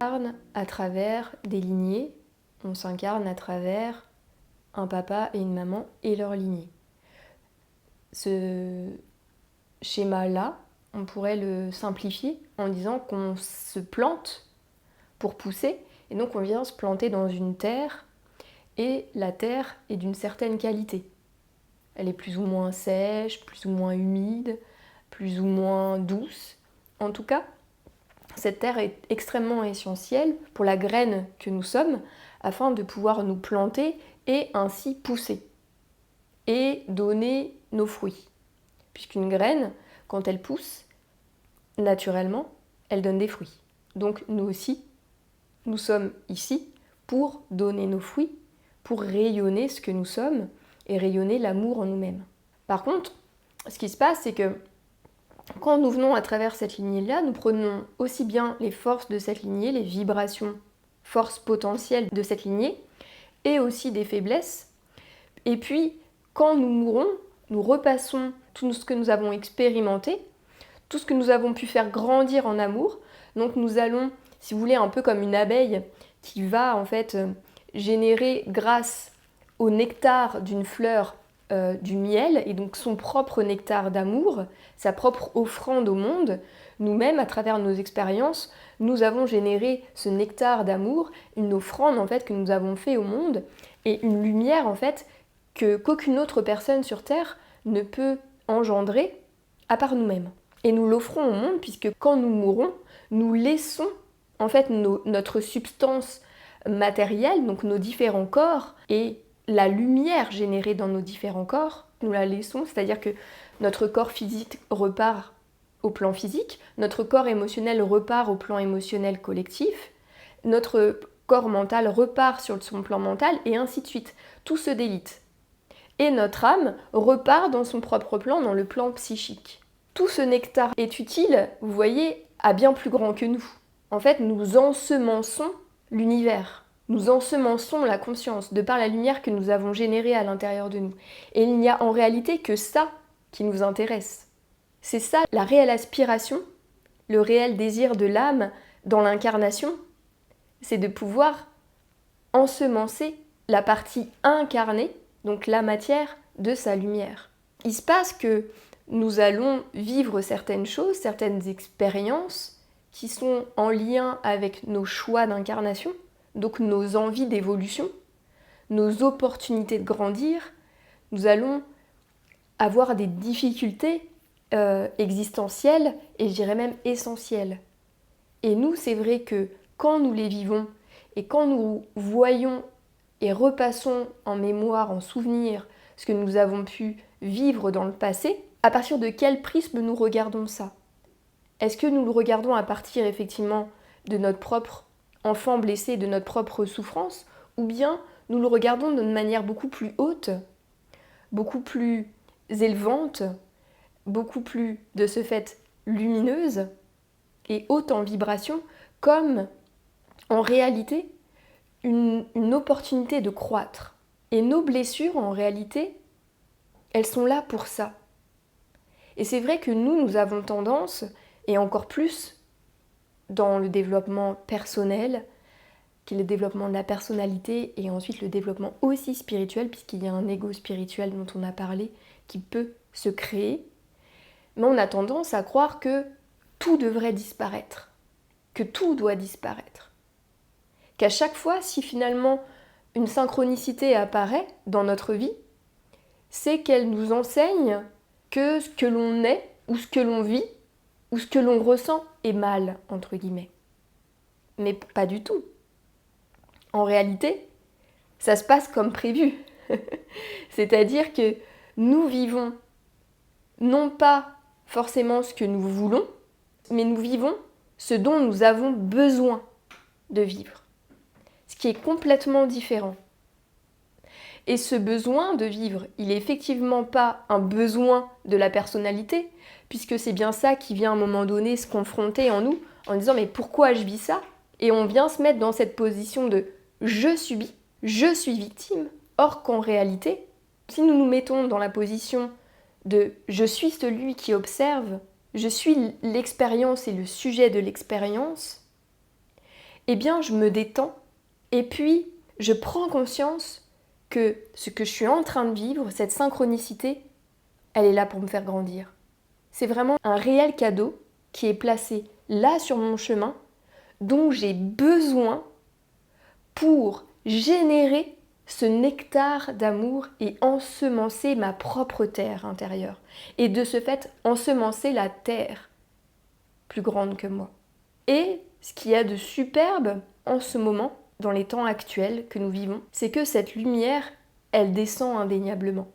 s'incarne à travers des lignées, on s'incarne à travers un papa et une maman et leur lignée. Ce schéma-là, on pourrait le simplifier en disant qu'on se plante pour pousser, et donc on vient se planter dans une terre, et la terre est d'une certaine qualité. Elle est plus ou moins sèche, plus ou moins humide, plus ou moins douce. En tout cas, cette terre est extrêmement essentielle pour la graine que nous sommes, afin de pouvoir nous planter et ainsi pousser et donner nos fruits. Puisqu'une graine, quand elle pousse, naturellement, elle donne des fruits. Donc nous aussi, nous sommes ici pour donner nos fruits, pour rayonner ce que nous sommes et rayonner l'amour en nous-mêmes. Par contre, ce qui se passe, c'est que quand nous venons à travers cette lignée-là, nous prenons aussi bien les forces de cette lignée, les vibrations, forces potentielles de cette lignée, et aussi des faiblesses. Et puis, quand nous mourons, nous repassons tout ce que nous avons expérimenté, tout ce que nous avons pu faire grandir en amour. Donc nous allons, si vous voulez, un peu comme une abeille qui va en fait générer grâce au nectar d'une fleur du miel, et donc son propre nectar d'amour, sa propre offrande au monde. Nous-mêmes, à travers nos expériences, nous avons généré ce nectar d'amour, une offrande en fait que nous avons fait au monde, et une lumière en fait qu'aucune autre personne sur Terre ne peut engendrer à part nous-mêmes. Et nous l'offrons au monde puisque quand nous mourrons, nous laissons en fait notre substance matérielle, donc nos différents corps, et la lumière générée dans nos différents corps, nous la laissons, c'est-à-dire que notre corps physique repart au plan physique, notre corps émotionnel repart au plan émotionnel collectif, notre corps mental repart sur son plan mental, et ainsi de suite. Tout se délite. Et notre âme repart dans son propre plan, dans le plan psychique. Tout ce nectar est utile, vous voyez, à bien plus grand que nous. En fait, nous ensemençons l'univers. Nous ensemençons la conscience de par la lumière que nous avons générée à l'intérieur de nous. Et il n'y a en réalité que ça qui nous intéresse. C'est ça la réelle aspiration, le réel désir de l'âme dans l'incarnation, c'est de pouvoir ensemencer la partie incarnée, donc la matière, de sa lumière. Il se passe que nous allons vivre certaines choses, certaines expériences qui sont en lien avec nos choix d'incarnation, donc nos envies d'évolution, nos opportunités de grandir. Nous allons avoir des difficultés existentielles et je dirais même essentielles. Et nous, c'est vrai que quand nous les vivons et quand nous voyons et repassons en mémoire, en souvenir, ce que nous avons pu vivre dans le passé, à partir de quel prisme nous regardons ça? Est-ce que nous le regardons à partir effectivement de notre propre enfant blessé, de notre propre souffrance, ou bien nous le regardons d'une manière beaucoup plus haute, beaucoup plus élevante, beaucoup plus de ce fait lumineuse et haute en vibration, comme en réalité une opportunité de croître. Et nos blessures, en réalité, elles sont là pour ça. Et c'est vrai que nous avons tendance, et encore plus dans le développement personnel, qui est le développement de la personnalité, et ensuite le développement aussi spirituel, puisqu'il y a un ego spirituel dont on a parlé, qui peut se créer, mais on a tendance à croire que tout devrait disparaître, que tout doit disparaître. Qu'à chaque fois, si finalement une synchronicité apparaît dans notre vie, c'est qu'elle nous enseigne que ce que l'on est, ou ce que l'on vit, ou ce que l'on ressent est mal, entre guillemets. Mais pas du tout. En réalité, ça se passe comme prévu. C'est-à-dire que nous vivons non pas forcément ce que nous voulons, mais nous vivons ce dont nous avons besoin de vivre. Ce qui est complètement différent. Et ce besoin de vivre, il n'est effectivement pas un besoin de la personnalité, puisque c'est bien ça qui vient à un moment donné se confronter en nous, en disant mais pourquoi je vis ça? Et on vient se mettre dans cette position de je subis, je suis victime, or qu'en réalité, si nous nous mettons dans la position de je suis celui qui observe, je suis l'expérience et le sujet de l'expérience, eh bien je me détends et puis je prends conscience que ce que je suis en train de vivre, cette synchronicité, elle est là pour me faire grandir. C'est vraiment un réel cadeau qui est placé là sur mon chemin, dont j'ai besoin pour générer ce nectar d'amour et ensemencer ma propre terre intérieure. Et de ce fait, ensemencer la terre plus grande que moi. Et ce qu'il y a de superbe en ce moment, dans les temps actuels que nous vivons, c'est que cette lumière, elle descend indéniablement.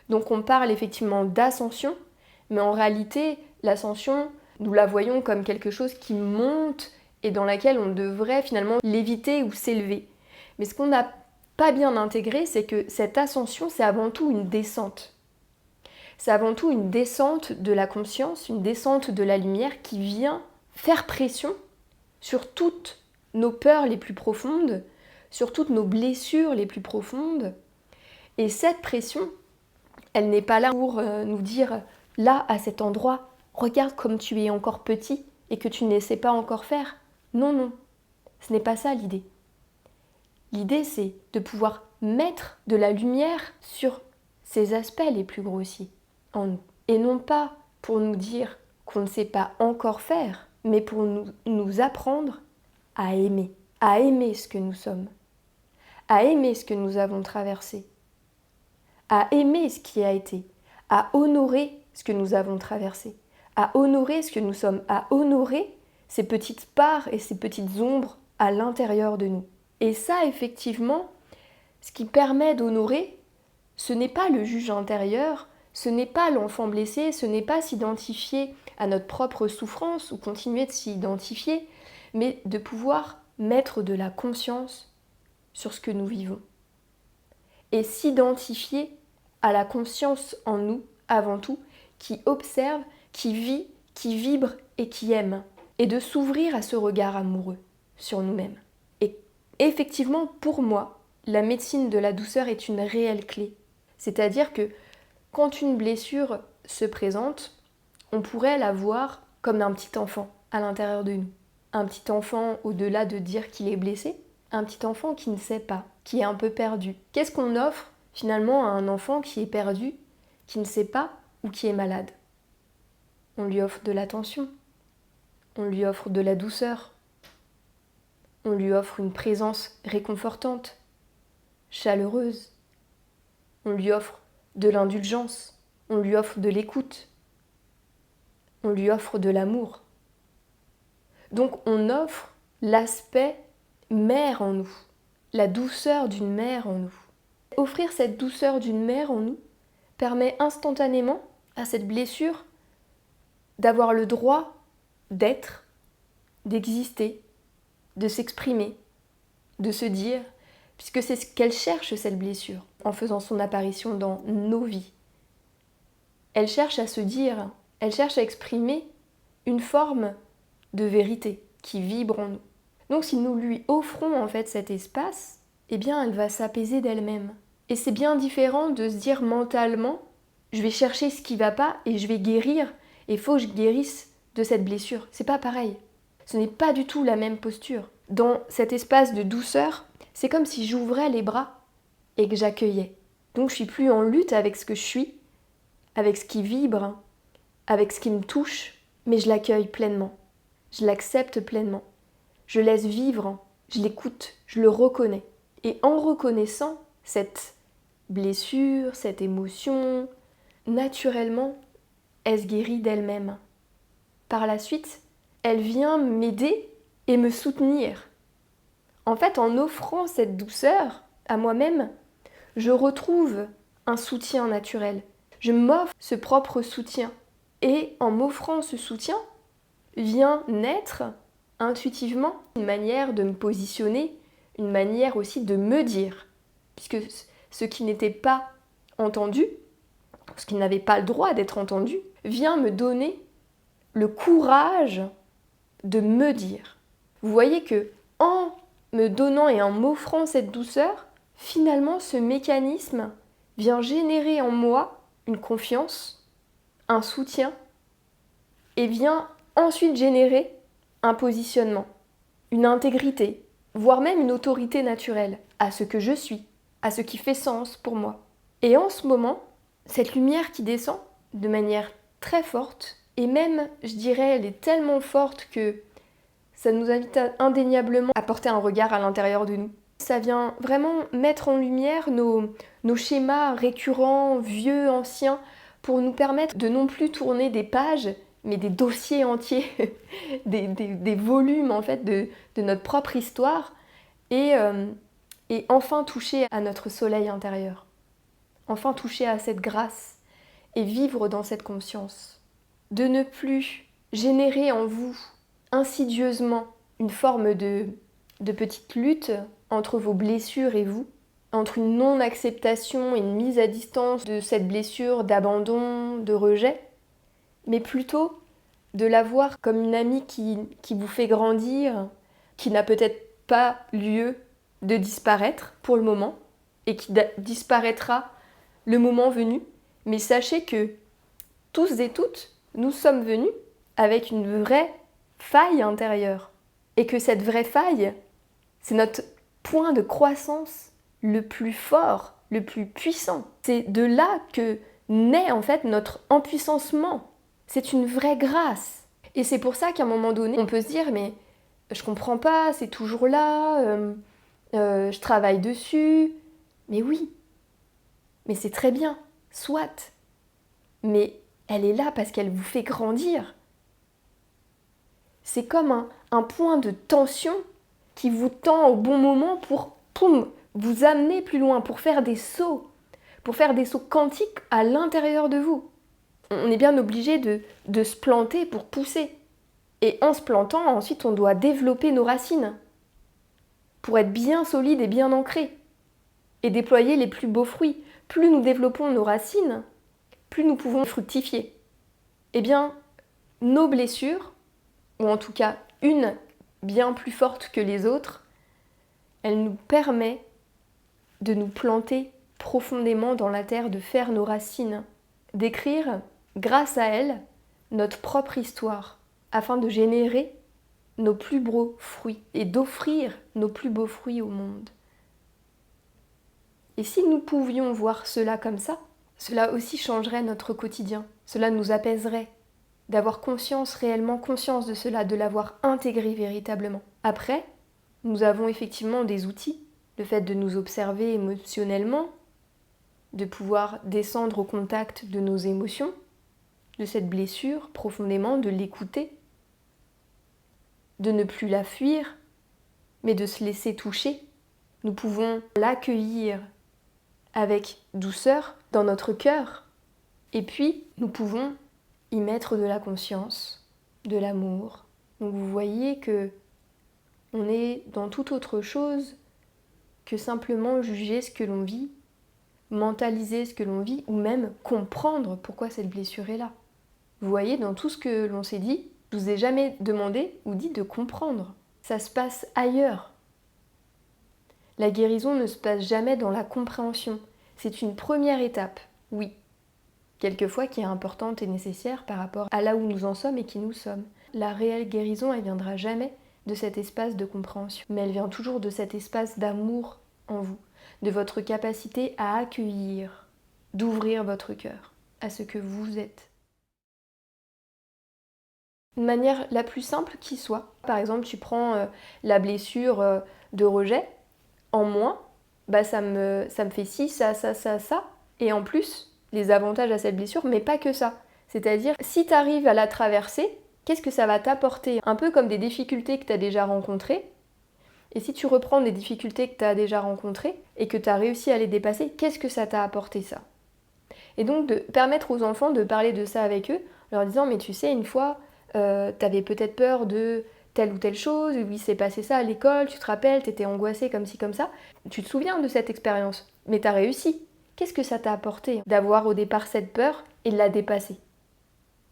Donc on parle effectivement d'ascension, mais en réalité, l'ascension, nous la voyons comme quelque chose qui monte et dans laquelle on devrait finalement léviter ou s'élever. Mais ce qu'on n'a pas bien intégré, c'est que cette ascension, c'est avant tout une descente. C'est avant tout une descente de la conscience, une descente de la lumière qui vient faire pression sur toutes nos peurs les plus profondes, sur toutes nos blessures les plus profondes. Et cette pression, elle n'est pas là pour nous dire, là, à cet endroit, regarde comme tu es encore petit et que tu ne sais pas encore faire. Non, non, ce n'est pas ça l'idée. L'idée, c'est de pouvoir mettre de la lumière sur ces aspects les plus grossiers en nous. Et non pas pour nous dire qu'on ne sait pas encore faire, mais pour nous apprendre à aimer ce que nous sommes, à aimer ce que nous avons traversé, à aimer ce qui a été, à honorer ce que nous avons traversé, à honorer ce que nous sommes, à honorer ces petites parts et ces petites ombres à l'intérieur de nous. Et ça, effectivement, ce qui permet d'honorer, ce n'est pas le juge intérieur, ce n'est pas l'enfant blessé, ce n'est pas s'identifier à notre propre souffrance ou continuer de s'y identifier, mais de pouvoir mettre de la conscience sur ce que nous vivons. Et s'identifier à la conscience en nous, avant tout, qui observe, qui vit, qui vibre et qui aime. Et de s'ouvrir à ce regard amoureux sur nous-mêmes. Et effectivement, pour moi, la médecine de la douceur est une réelle clé. C'est-à-dire que quand une blessure se présente, on pourrait la voir comme un petit enfant à l'intérieur de nous. Un petit enfant, au-delà de dire qu'il est blessé, un petit enfant qui ne sait pas, qui est un peu perdu. Qu'est-ce qu'on offre finalement à un enfant qui est perdu, qui ne sait pas ou qui est malade? On lui offre de l'attention, on lui offre de la douceur, on lui offre une présence réconfortante, chaleureuse, on lui offre de l'indulgence, on lui offre de l'écoute, on lui offre de l'amour. Donc on offre l'aspect mère en nous, la douceur d'une mère en nous. Offrir cette douceur d'une mère en nous permet instantanément à cette blessure d'avoir le droit d'être, d'exister, de s'exprimer, de se dire, puisque c'est ce qu'elle cherche, cette blessure, en faisant son apparition dans nos vies. Elle cherche à se dire, elle cherche à exprimer une forme de vérité qui vibre en nous. Donc si nous lui offrons en fait cet espace, eh bien elle va s'apaiser d'elle-même. Et c'est bien différent de se dire mentalement, je vais chercher ce qui va pas et je vais guérir, et il faut que je guérisse de cette blessure. C'est pas pareil. Ce n'est pas du tout la même posture. Dans cet espace de douceur, c'est comme si j'ouvrais les bras et que j'accueillais. Donc je suis plus en lutte avec ce que je suis, avec ce qui vibre, avec ce qui me touche, mais je l'accueille pleinement. Je l'accepte pleinement. Je laisse vivre, je l'écoute, je le reconnais. Et en reconnaissant cette blessure, cette émotion, naturellement, elle se guérit d'elle-même. Par la suite, elle vient m'aider et me soutenir. En fait, en offrant cette douceur à moi-même, je retrouve un soutien naturel. Je m'offre ce propre soutien. Et en m'offrant ce soutien, vient naître intuitivement une manière de me positionner, une manière aussi de me dire. Puisque ce qui n'était pas entendu, ce qui n'avait pas le droit d'être entendu, vient me donner le courage de me dire. Vous voyez que en me donnant et en m'offrant cette douceur, finalement ce mécanisme vient générer en moi une confiance, un soutien, et vient ensuite générer un positionnement, une intégrité, voire même une autorité naturelle à ce que je suis, à ce qui fait sens pour moi. Et en ce moment, cette lumière qui descend de manière très forte, et même, je dirais, elle est tellement forte que ça nous invite indéniablement à porter un regard à l'intérieur de nous. Ça vient vraiment mettre en lumière nos schémas récurrents, vieux, anciens, pour nous permettre de non plus tourner des pages, mais des dossiers entiers, des volumes en fait de notre propre histoire, et enfin toucher à notre soleil intérieur. Enfin toucher à cette grâce et vivre dans cette conscience. De ne plus générer en vous insidieusement une forme de petite lutte entre vos blessures et vous, entre une non-acceptation et une mise à distance de cette blessure, d'abandon, de rejet, mais plutôt de la voir comme une amie qui vous fait grandir, qui n'a peut-être pas lieu de disparaître pour le moment, et qui disparaîtra le moment venu, mais sachez que tous et toutes, nous sommes venus avec une vraie faille intérieure. Et que cette vraie faille, c'est notre point de croissance le plus fort, le plus puissant. C'est de là que naît en fait notre empuissancement. C'est une vraie grâce. Et c'est pour ça qu'à un moment donné, on peut se dire, mais je comprends pas, c'est toujours là, je travaille dessus. Mais oui, mais c'est très bien, soit. Mais elle est là parce qu'elle vous fait grandir. C'est comme un point de tension qui vous tend au bon moment pour, poum, vous amener plus loin, pour faire des sauts quantiques à l'intérieur de vous. On est bien obligé de se planter pour pousser. Et en se plantant, ensuite, on doit développer nos racines pour être bien solide et bien ancré et déployer les plus beaux fruits. Plus nous développons nos racines, plus nous pouvons fructifier. Eh bien, nos blessures, ou en tout cas une bien plus forte que les autres, elle nous permet de nous planter profondément dans la terre, de faire nos racines, d'écrire, grâce à elle, notre propre histoire, afin de générer nos plus beaux fruits et d'offrir nos plus beaux fruits au monde. Et si nous pouvions voir cela comme ça, cela aussi changerait notre quotidien, cela nous apaiserait, d'avoir réellement conscience de cela, de l'avoir intégré véritablement. Après, nous avons effectivement des outils, le fait de nous observer émotionnellement, de pouvoir descendre au contact de nos émotions, de cette blessure profondément, de l'écouter, de ne plus la fuir, mais de se laisser toucher. Nous pouvons l'accueillir avec douceur dans notre cœur, et puis nous pouvons y mettre de la conscience, de l'amour. Donc vous voyez que on est dans toute autre chose que simplement juger ce que l'on vit, mentaliser ce que l'on vit, ou même comprendre pourquoi cette blessure est là. Vous voyez, dans tout ce que l'on s'est dit, je vous ai jamais demandé ou dit de comprendre. Ça se passe ailleurs. La guérison ne se passe jamais dans la compréhension. C'est une première étape, oui, quelquefois qui est importante et nécessaire par rapport à là où nous en sommes et qui nous sommes. La réelle guérison, elle viendra jamais de cet espace de compréhension, mais elle vient toujours de cet espace d'amour en vous, de votre capacité à accueillir, d'ouvrir votre cœur à ce que vous êtes. Une manière la plus simple qui soit. Par exemple, tu prends la blessure de rejet, en moins, ça me fait ci, ça, et en plus, les avantages à cette blessure, mais pas que ça. C'est-à-dire, si tu arrives à la traverser, qu'est-ce que ça va t'apporter? Un peu comme des difficultés que tu as déjà rencontrées. Et si tu reprends des difficultés que tu as déjà rencontrées et que tu as réussi à les dépasser, qu'est-ce que ça t'a apporté ça? Et donc de permettre aux enfants de parler de ça avec eux, en leur disant, mais tu sais, une fois, t'avais peut-être peur de telle ou telle chose, où il s'est passé ça à l'école, tu te rappelles, t'étais angoissée comme ci, comme ça. Tu te souviens de cette expérience, mais t'as réussi. Qu'est-ce que ça t'a apporté d'avoir au départ cette peur et de la dépasser?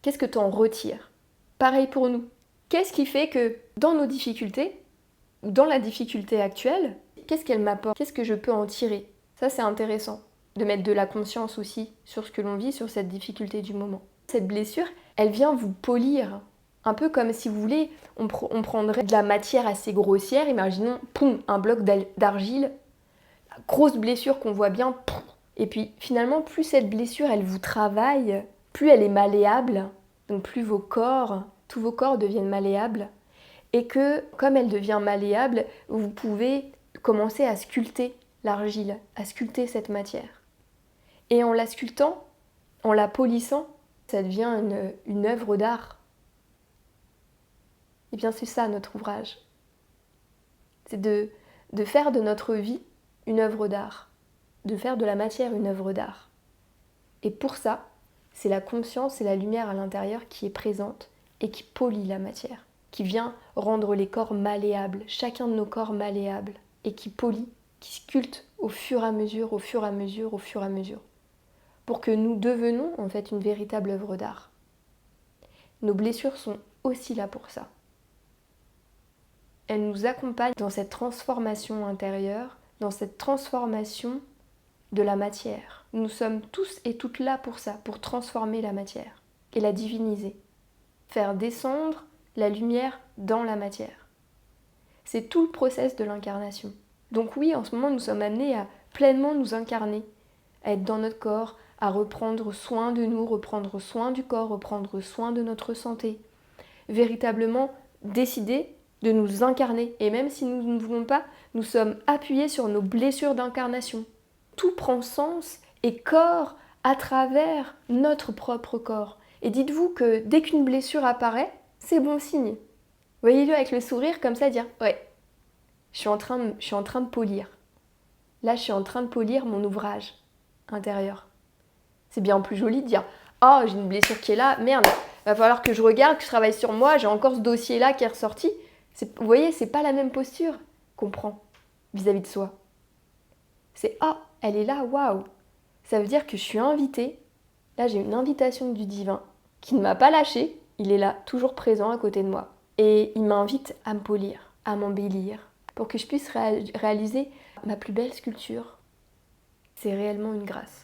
Qu'est-ce que t'en retires? Pareil pour nous. Qu'est-ce qui fait que dans nos difficultés, ou dans la difficulté actuelle, qu'est-ce qu'elle m'apporte? Qu'est-ce que je peux en tirer? Ça, c'est intéressant, de mettre de la conscience aussi sur ce que l'on vit, sur cette difficulté du moment. Cette blessure, elle vient vous polir. Un peu comme si vous voulez, on prendrait de la matière assez grossière, imaginons, poum, un bloc d'argile, grosse blessure qu'on voit bien, poum, et puis finalement, plus cette blessure, elle vous travaille, plus elle est malléable, donc plus tous vos corps deviennent malléables, et que comme elle devient malléable, vous pouvez commencer à sculpter l'argile, à sculpter cette matière. Et en la sculptant, en la polissant, ça devient une œuvre d'art. Et bien c'est ça notre ouvrage. C'est de faire de notre vie une œuvre d'art, de faire de la matière une œuvre d'art. Et pour ça, c'est la conscience et la lumière à l'intérieur qui est présente et qui polie la matière, qui vient rendre les corps malléables, chacun de nos corps malléables, et qui polie, qui sculpte au fur et à mesure, au fur et à mesure, au fur et à mesure, pour que nous devenions en fait une véritable œuvre d'art. Nos blessures sont aussi là pour ça. Elles nous accompagnent dans cette transformation intérieure, dans cette transformation de la matière. Nous sommes tous et toutes là pour ça, pour transformer la matière et la diviniser. Faire descendre la lumière dans la matière. C'est tout le process de l'incarnation. Donc oui, en ce moment, nous sommes amenés à pleinement nous incarner, à être dans notre corps, à reprendre soin de nous, reprendre soin du corps, reprendre soin de notre santé. Véritablement décider de nous incarner. Et même si nous ne voulons pas, nous sommes appuyés sur nos blessures d'incarnation. Tout prend sens et corps à travers notre propre corps. Et dites-vous que dès qu'une blessure apparaît, c'est bon signe. Voyez-le avec le sourire comme ça, dire « Ouais, je suis en train de polir. Là, je suis en train de polir mon ouvrage intérieur. » C'est bien plus joli de dire « Oh, j'ai une blessure qui est là, merde, va falloir que je regarde, que je travaille sur moi, j'ai encore ce dossier-là qui est ressorti. » Vous voyez, c'est pas la même posture qu'on prend vis-à-vis de soi. C'est « Ah, elle est là, waouh !» Ça veut dire que je suis invitée. Là, j'ai une invitation du divin qui ne m'a pas lâchée. Il est là, toujours présent à côté de moi. Et il m'invite à me polir, à m'embellir, pour que je puisse réaliser ma plus belle sculpture. C'est réellement une grâce.